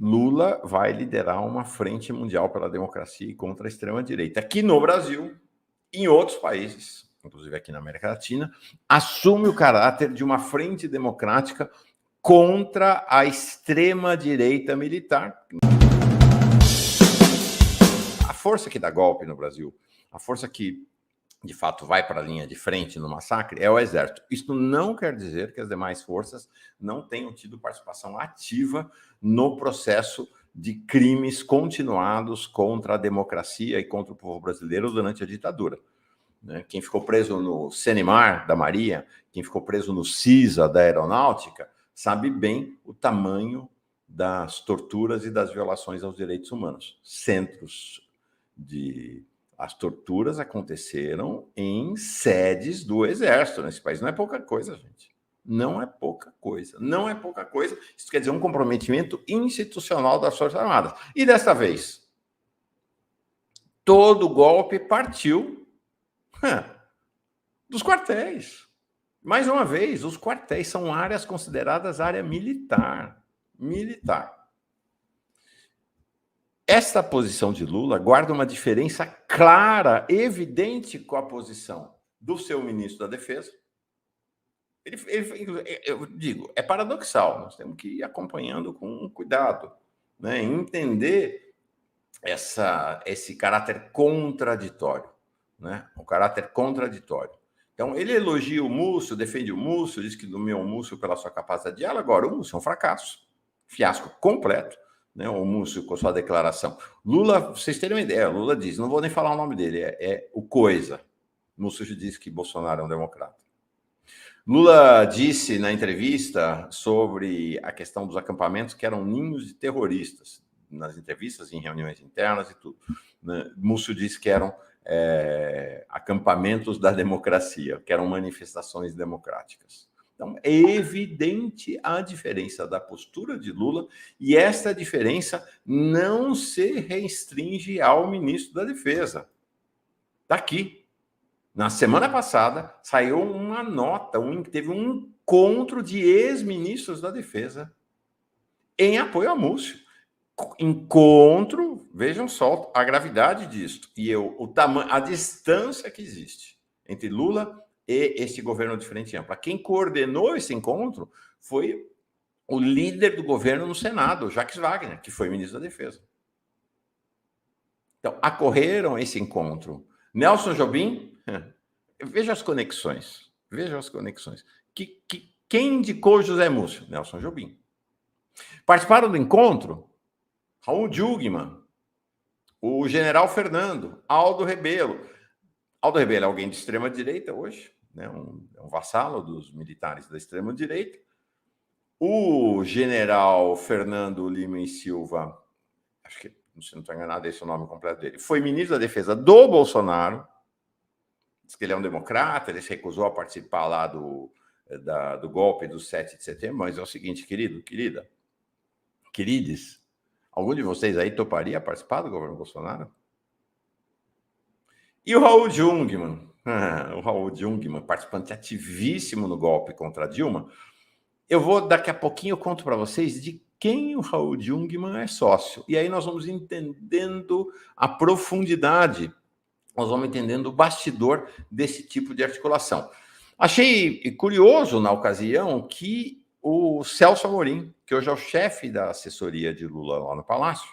Lula vai liderar uma frente mundial pela democracia e contra a extrema-direita. Aqui no Brasil, em outros países, inclusive aqui na América Latina, assume o caráter de uma frente democrática contra a extrema-direita militar. A força que dá golpe no Brasil, a força que, de fato, vai para a linha de frente no massacre é o Exército. Isso não quer dizer que as demais forças não tenham tido participação ativa no processo de crimes continuados contra a democracia e contra o povo brasileiro durante a ditadura. Quem ficou preso no CENIMAR da Marinha, quem ficou preso no CISA da Aeronáutica, sabe bem o tamanho das torturas e das violações aos direitos humanos. As torturas aconteceram em sedes do Exército nesse país. Não é pouca coisa, gente. Não é pouca coisa. Não é pouca coisa. Isso quer dizer um comprometimento institucional das Forças Armadas. E desta vez, todo golpe partiu dos quartéis. Mais uma vez, os quartéis são áreas consideradas área militar. Esta posição de Lula guarda uma diferença clara, evidente com a posição do seu ministro da Defesa. Eu digo, é paradoxal, nós temos que ir acompanhando com cuidado, né? Entender esse caráter contraditório, né? O caráter contraditório. Então, ele elogia o Múcio, defende o Múcio, diz que nomeou o Múcio pela sua capacidade de diálogo. Agora, o Múcio é um fracasso, fiasco completo, né? O Múcio com sua declaração. Lula, vocês terem uma ideia, Lula diz, não vou nem falar o nome dele, é o Coisa. Múcio disse que Bolsonaro é um democrata. Lula disse na entrevista sobre a questão dos acampamentos que eram ninhos de terroristas, nas entrevistas, em reuniões internas e tudo. Múcio disse que eram acampamentos da democracia, que eram manifestações democráticas. Então, é evidente a diferença da postura de Lula, e esta diferença não se restringe ao ministro da Defesa. Está aqui. Na semana passada, saiu uma nota, teve um encontro de ex-ministros da Defesa em apoio a Múcio. Encontro, vejam só a gravidade disto, e a distância que existe entre Lula e este governo de frente ampla. Quem coordenou esse encontro foi o líder do governo no Senado, Jacques Wagner, que foi ministro da Defesa. Então, acorreram esse encontro. Nelson Jobim, veja as conexões. Quem indicou José Múcio? Nelson Jobim. Participaram do encontro Raul Jungmann, o general Fernando, Aldo Rebelo. Aldo Rebelo é alguém de extrema-direita hoje, né? Um vassalo dos militares da extrema-direita. O general Fernando Lima e Silva, acho que, se não estou enganado, esse é o nome completo dele, foi ministro da Defesa do Bolsonaro. Diz que ele é um democrata, ele se recusou a participar lá do golpe do 7 de setembro, mas é o seguinte, queridos, algum de vocês aí toparia participar do governo Bolsonaro? E o Raul Jungmann, participante ativíssimo no golpe contra a Dilma. Daqui a pouquinho eu conto para vocês de quem o Raul Jungmann é sócio. E aí nós vamos entendendo a profundidade, nós vamos entendendo o bastidor desse tipo de articulação. Achei curioso, na ocasião, que o Celso Amorim, que hoje é o chefe da assessoria de Lula lá no Palácio,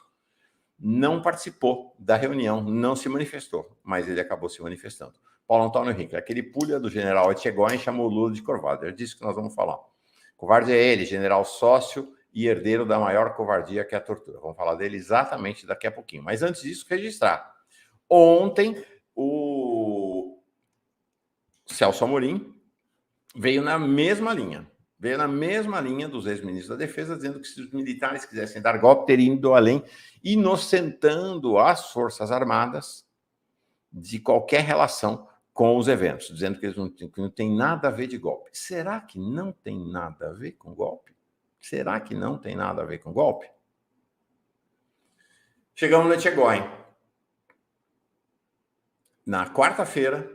não participou da reunião, não se manifestou, mas ele acabou se manifestando. Paulo Antônio Henrique, aquele pulha do general Etchegóin, chamou Lula de covarde. É disso que nós vamos falar. Covarde é ele, general sócio e herdeiro da maior covardia, que é a tortura. Vamos falar dele exatamente daqui a pouquinho. Mas antes disso, registrar. Ontem, o Celso Amorim veio na mesma linha dos ex-ministros da Defesa, dizendo que se os militares quisessem dar golpe, teriam ido além, inocentando as Forças Armadas de qualquer relação com os eventos, dizendo que eles não têm nada a ver de golpe. Será que não tem nada a ver com golpe? Chegamos no Etchegóin. Na quarta-feira,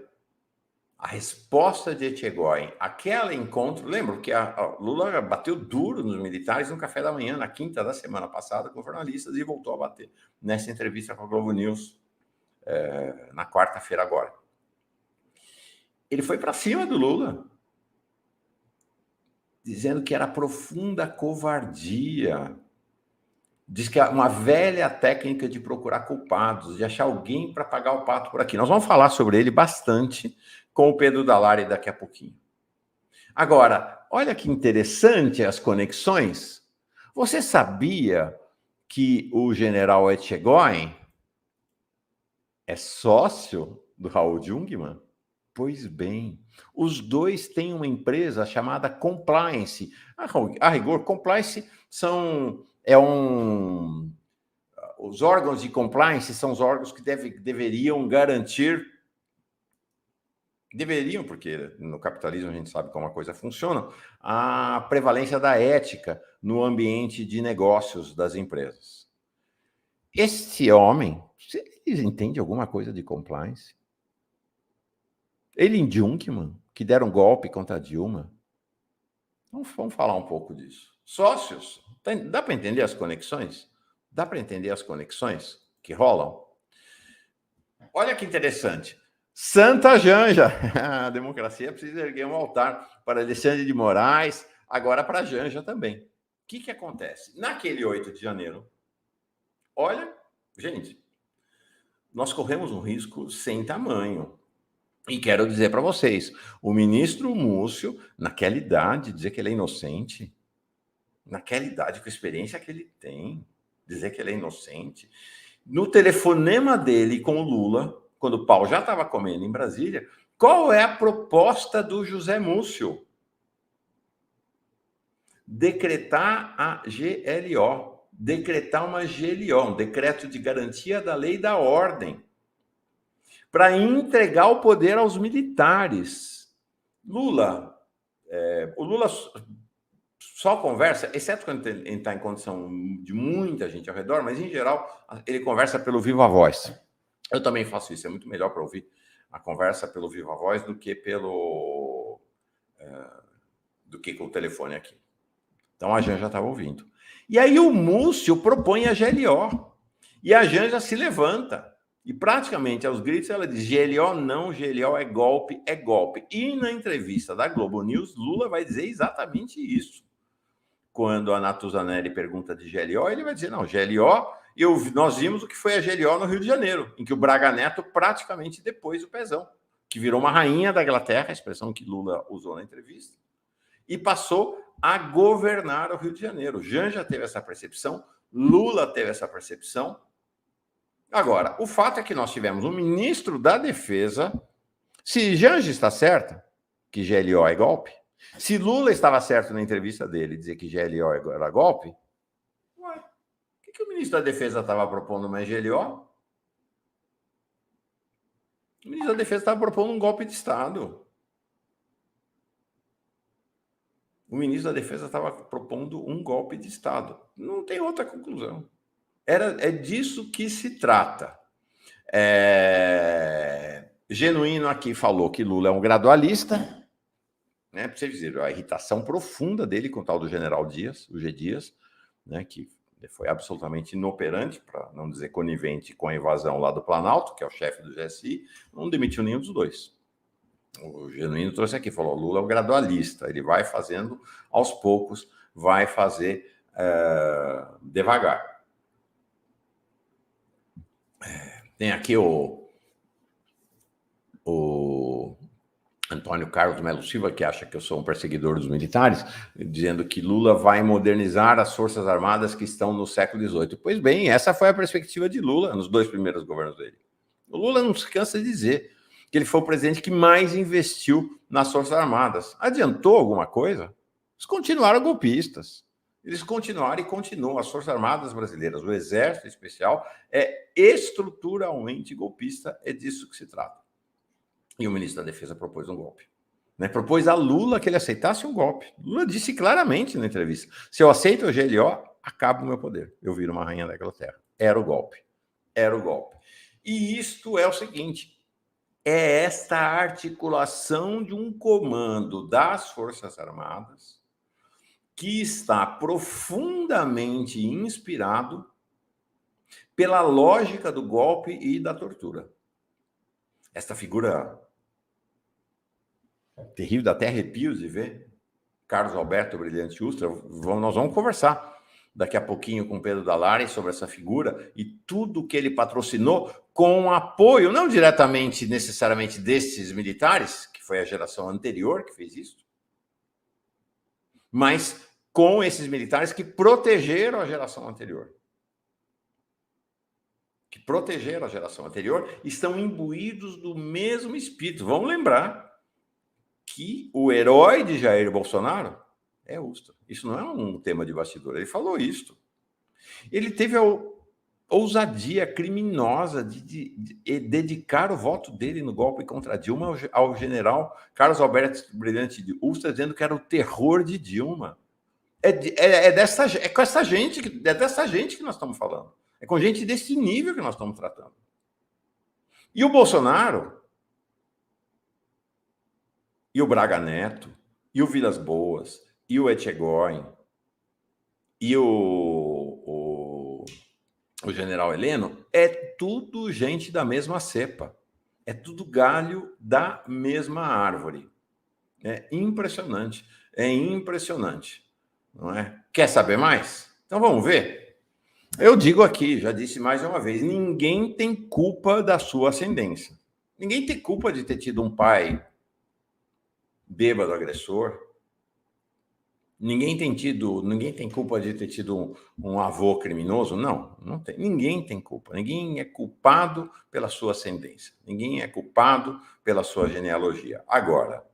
A resposta de Etchegóin, aquele encontro, lembra que a Lula bateu duro nos militares no café da manhã, na quinta da semana passada, com jornalistas, e voltou a bater nessa entrevista com a Globo News, na quarta-feira agora. Ele foi para cima do Lula, dizendo que era profunda covardia. Diz que é uma velha técnica de procurar culpados, de achar alguém para pagar o pato por aqui. Nós vamos falar sobre ele bastante com o Pedro Dallari daqui a pouquinho. Agora, olha que interessante as conexões. Você sabia que o general Etchegóin é sócio do Raul Jungmann? Pois bem, os dois têm uma empresa chamada Compliance. A rigor, Compliance os órgãos de compliance são os órgãos que deveriam garantir, porque no capitalismo a gente sabe como a coisa funciona, a prevalência da ética no ambiente de negócios das empresas. Este homem, vocês entendem alguma coisa de compliance? Ele e Jungmann, que deram golpe contra a Dilma. Vamos falar um pouco disso. Sócios, dá para entender as conexões? Dá para entender as conexões que rolam? Olha que interessante. Santa Janja. A democracia precisa erguer um altar para Alexandre de Moraes, agora para Janja também. O que acontece? Naquele 8 de janeiro, olha, gente, nós corremos um risco sem tamanho. E quero dizer para vocês, o ministro Múcio, naquela idade, dizer que ele é inocente, naquela idade, com a experiência que ele tem, dizer que ele é inocente, no telefonema dele com o Lula, quando o pau já estava comendo em Brasília, qual é a proposta do José Múcio? Decretar a GLO, decretar uma GLO, um decreto de garantia da lei e da ordem, para entregar o poder aos militares. O Lula só conversa, exceto quando ele está em condição de muita gente ao redor, mas em geral ele conversa pelo viva voz. Eu também faço isso, é muito melhor para ouvir a conversa pelo viva voz do que com o telefone aqui. Então a Janja estava ouvindo. E aí o Múcio propõe a GLO. E a Janja se levanta. E praticamente aos gritos ela diz: GLO não, GLO é golpe, é golpe. E na entrevista da Globo News, Lula vai dizer exatamente isso. Quando a Natuzanelli pergunta de GLO, ele vai dizer: não, GLO, nós vimos o que foi a GLO no Rio de Janeiro, em que o Braga Neto praticamente depôs o pezão, que virou uma rainha da Inglaterra, a expressão que Lula usou na entrevista, e passou a governar o Rio de Janeiro. Janja teve essa percepção, Lula teve essa percepção. Agora, o fato é que nós tivemos um ministro da Defesa. Se Janja está certa, que GLO é golpe, se Lula estava certo na entrevista dele, dizer que GLO era golpe, ué, o que o ministro da Defesa estava propondo uma GLO? O ministro da Defesa estava propondo um golpe de Estado. O ministro da Defesa estava propondo um golpe de Estado. Não tem outra conclusão. É disso que se trata. Genuíno aqui falou que Lula é um gradualista, né? Para vocês verem a irritação profunda dele com o tal do general Dias, o G. Dias, né? Que foi absolutamente inoperante, para não dizer conivente com a invasão lá do Planalto, que é o chefe do GSI, não demitiu nenhum dos dois. O Genuíno trouxe aqui, falou: Lula é um gradualista, ele vai fazendo aos poucos, vai fazer devagar. Tem aqui o Antônio Carlos Melo Silva, que acha que eu sou um perseguidor dos militares, dizendo que Lula vai modernizar as Forças Armadas que estão no século XVIII. Pois bem, essa foi a perspectiva de Lula nos 2 primeiros governos dele. O Lula não se cansa de dizer que ele foi o presidente que mais investiu nas Forças Armadas. Adiantou alguma coisa? Eles continuaram golpistas. Eles continuaram e continuam. As Forças Armadas brasileiras, o Exército Especial, é estruturalmente golpista, é disso que se trata. E o ministro da Defesa propôs um golpe. Né? Propôs a Lula que ele aceitasse um golpe. Lula disse claramente na entrevista: se eu aceito o GLO, acaba o meu poder. Eu viro uma rainha da Inglaterra. Era o golpe. Era o golpe. E isto é o seguinte: é esta articulação de um comando das Forças Armadas que está profundamente inspirado pela lógica do golpe e da tortura. Esta figura terrível, dá até arrepios de ver, Carlos Alberto Brilhante Ustra, nós vamos conversar daqui a pouquinho com Pedro Dalari sobre essa figura e tudo que ele patrocinou com apoio, não diretamente, necessariamente, desses militares, que foi a geração anterior que fez isso, mas com esses militares que protegeram a geração anterior. Que protegeram a geração anterior, estão imbuídos do mesmo espírito. Vamos lembrar que o herói de Jair Bolsonaro é Ustra. Isso não é um tema de bastidor, ele falou isso. Ele teve a ousadia criminosa de dedicar o voto dele no golpe contra Dilma ao general Carlos Alberto Brilhante de Ustra, dizendo que era o terror de Dilma. É dessa gente que nós estamos falando. É com gente desse nível que nós estamos tratando. E o Bolsonaro, e o Braga Neto, e o Vilas Boas, e o Etchegóin, e o general Heleno, é tudo gente da mesma cepa. É tudo galho da mesma árvore. É impressionante. É impressionante. Não é? Quer saber mais? Então vamos ver. Eu digo aqui, já disse mais uma vez, ninguém tem culpa da sua ascendência. Ninguém tem culpa de ter tido um pai bêbado agressor. Ninguém tem culpa de ter tido um avô criminoso. Não tem. Ninguém tem culpa. Ninguém é culpado pela sua ascendência. Ninguém é culpado pela sua genealogia. Agora,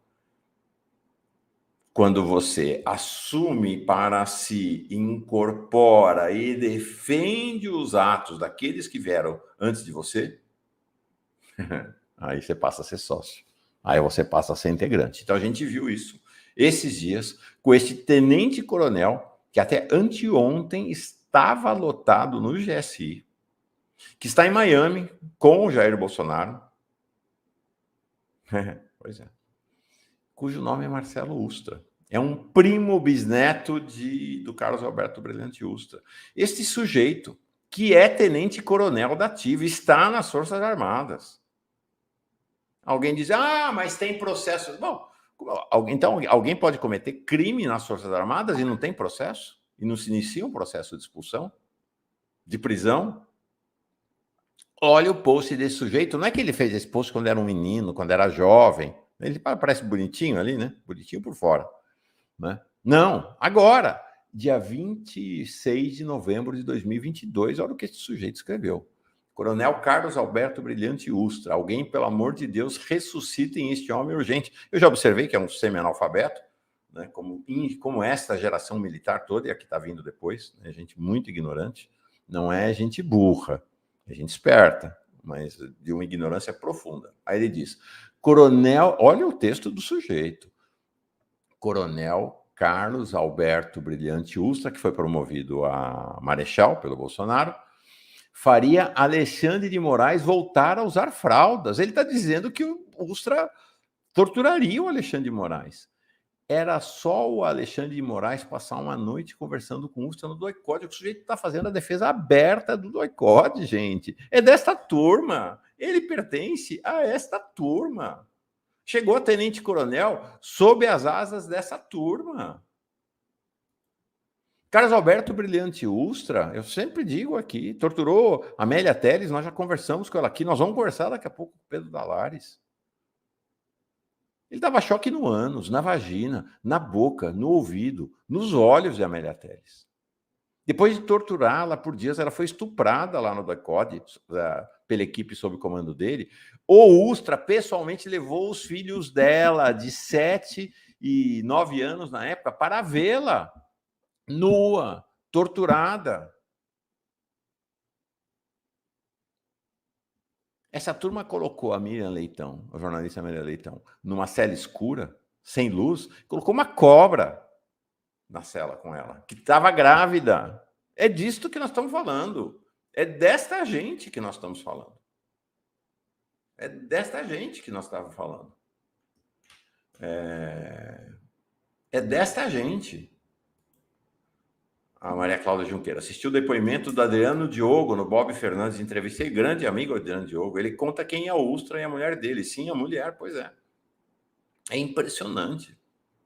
quando você assume para si, incorpora e defende os atos daqueles que vieram antes de você, aí você passa a ser sócio. Aí você passa a ser integrante. Então a gente viu isso esses dias com este tenente-coronel que até anteontem estava lotado no GSI, que está em Miami com o Jair Bolsonaro. Pois é. Cujo nome é Marcelo Ustra. É um primo bisneto do Carlos Alberto Brilhante Ustra. Este sujeito, que é tenente-coronel da ativa, está nas Forças Armadas. Alguém diz, mas tem processo. Bom, então alguém pode cometer crime nas Forças Armadas e não tem processo? E não se inicia um processo de expulsão? De prisão? Olha o post desse sujeito. Não é que ele fez esse post quando era um menino, quando era jovem. Ele parece bonitinho ali, né? Bonitinho por fora. Né? Não, agora, dia 26 de novembro de 2022, olha o que esse sujeito escreveu. Coronel Carlos Alberto Brilhante Ustra, alguém, pelo amor de Deus, ressuscitem este homem urgente. Eu já observei que é um semi-analfabeto, né, como esta geração militar toda, e a que está vindo depois, né, gente muito ignorante, não é gente burra, é gente esperta, mas de uma ignorância profunda. Aí ele diz, coronel, olha o texto do sujeito, Coronel Carlos Alberto Brilhante Ustra, que foi promovido a marechal pelo Bolsonaro, faria Alexandre de Moraes voltar a usar fraldas. Ele está dizendo que o Ustra torturaria o Alexandre de Moraes. Era só o Alexandre de Moraes passar uma noite conversando com o Ustra no doicode. O sujeito está fazendo a defesa aberta do doicode, gente. É desta turma. Ele pertence a esta turma. Chegou a tenente-coronel sob as asas dessa turma. Carlos Alberto Brilhante Ustra, eu sempre digo aqui, torturou Amélia Telles, nós já conversamos com ela aqui, nós vamos conversar daqui a pouco com o Pedro Dalares. Ele dava choque no ânus, na vagina, na boca, no ouvido, nos olhos de Amélia Telles. Depois de torturá-la por dias, ela foi estuprada lá no DOICODE, pela equipe sob comando dele. O Ustra pessoalmente levou os filhos dela, de 7 e 9 anos na época, para vê-la nua, torturada. Essa turma colocou a Miriam Leitão, a jornalista Miriam Leitão, numa cela escura, sem luz, colocou uma cobra na cela com ela, que estava grávida. É disto que nós estamos falando. É desta gente que nós estamos falando. É desta gente que nós estávamos falando. É desta gente. A Maria Cláudia Junqueira assistiu o depoimento do Adriano Diogo no Bob Fernandes. Entrevistei grande amigo Adriano Diogo. Ele conta quem é o Ustra e a mulher dele. Sim, a mulher, pois é. É impressionante.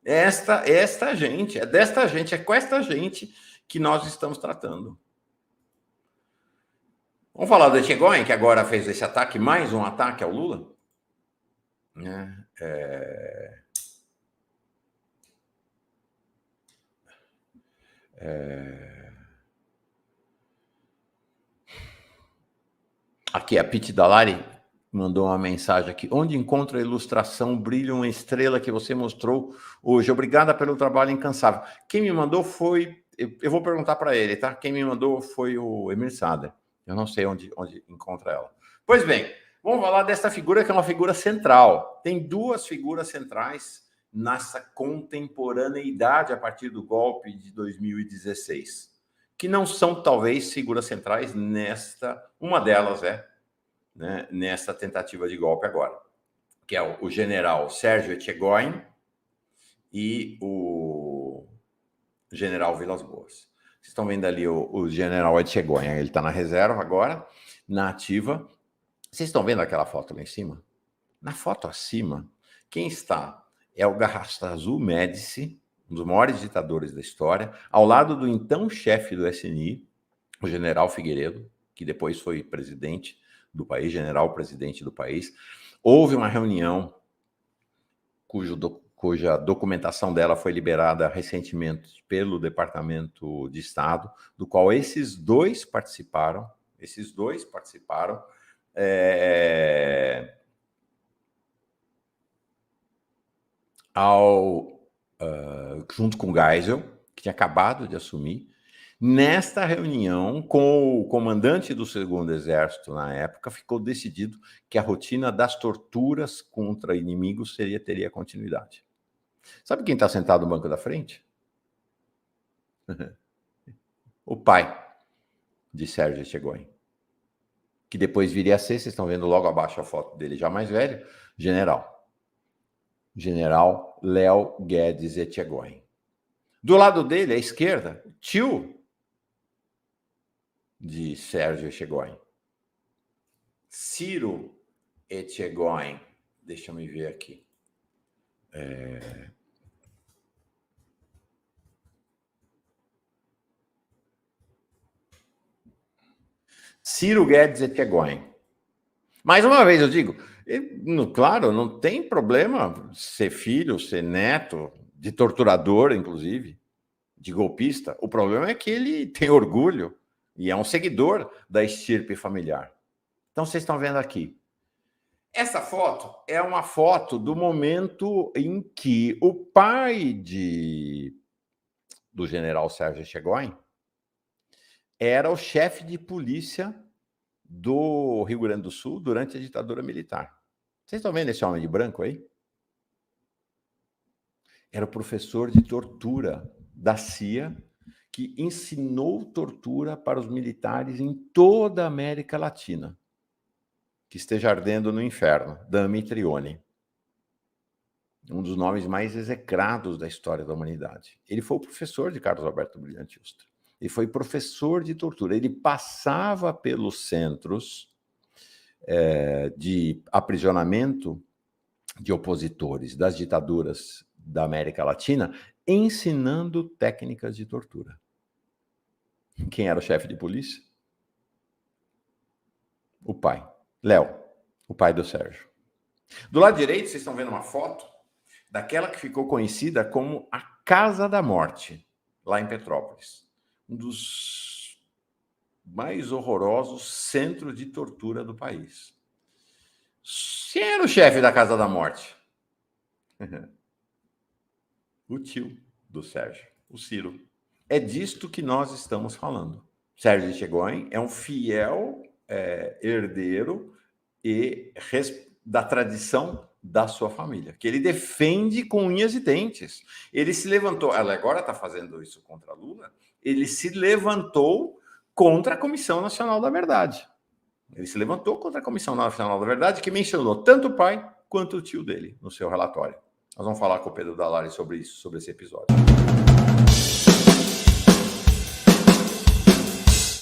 Esta gente, é desta gente, é com esta gente que nós estamos tratando. Vamos falar do Etchegoyen, que agora fez esse ataque, mais um ataque ao Lula? Aqui, a Pete Dalari mandou uma mensagem aqui. Onde encontra a ilustração Brilha uma Estrela que você mostrou hoje? Obrigada pelo trabalho incansável. Quem me mandou foi... Eu vou perguntar para ele, tá? Quem me mandou foi o Emir Sader. Eu não sei onde encontra ela. Pois bem, vamos falar dessa figura que é uma figura central. Tem duas figuras centrais nessa contemporaneidade a partir do golpe de 2016, que não são, talvez, figuras centrais nesta... Uma delas né, nessa tentativa de golpe agora, que é o general Sérgio Etchegoyen e o general Vilas Boas. Vocês estão vendo ali o general Etchegoyen, ele está na reserva agora, na ativa. Vocês estão vendo aquela foto lá em cima? Na foto acima, quem está é o Garrastazu Médici, um dos maiores ditadores da história, ao lado do então chefe do SNI, o general Figueiredo, que depois foi presidente do país, general-presidente do país. Houve uma reunião cuja documentação dela foi liberada recentemente pelo Departamento de Estado, do qual esses dois participaram, junto com Geisel, que tinha acabado de assumir. Nesta reunião, com o comandante do Segundo Exército na época, ficou decidido que a rotina das torturas contra inimigos teria continuidade. Sabe quem está sentado no banco da frente? O pai de Sérgio Etchegoyen, que depois viria a ser, vocês estão vendo logo abaixo a foto dele, já mais velho, general Léo Guedes Etchegoyen. Do lado dele, à esquerda, tio de Sérgio Etchegoyen, Ciro Etchegoyen. Deixa eu me ver aqui. Ciro Guedes Etchegoyen. Mais uma vez eu digo, claro, não tem problema ser filho, ser neto de torturador, inclusive, de golpista. O problema é que ele tem orgulho e é um seguidor da estirpe familiar. Então, vocês estão vendo aqui. Essa foto é uma foto do momento em que o pai do general Sérgio Etchegoyen era o chefe de polícia do Rio Grande do Sul durante a ditadura militar. Vocês estão vendo esse homem de branco aí? Era o professor de tortura da CIA que ensinou tortura para os militares em toda a América Latina. Que esteja ardendo no inferno, Dami Trione. Um dos nomes mais execrados da história da humanidade. Ele foi o professor de Carlos Alberto Brilhante Ustra. Ele foi professor de tortura. Ele passava pelos centros de aprisionamento de opositores das ditaduras da América Latina, ensinando técnicas de tortura. Quem era o chefe de polícia? O pai. Léo, o pai do Sérgio. Do lado direito, vocês estão vendo uma foto daquela que ficou conhecida como a Casa da Morte, lá em Petrópolis. Um dos mais horrorosos centros de tortura do país. Quem era o chefe da Casa da Morte? O tio do Sérgio, o Ciro. É disto que nós estamos falando. Sérgio Etchegoyen é um fiel herdeiro da tradição da sua família, que ele defende com unhas e dentes. Ele se levantou, ela agora está fazendo isso contra Lula, ele se levantou contra a Comissão Nacional da Verdade. Ele se levantou contra a Comissão Nacional da Verdade, que mencionou tanto o pai quanto o tio dele no seu relatório. Nós vamos falar com o Pedro Dalari sobre isso, sobre esse episódio.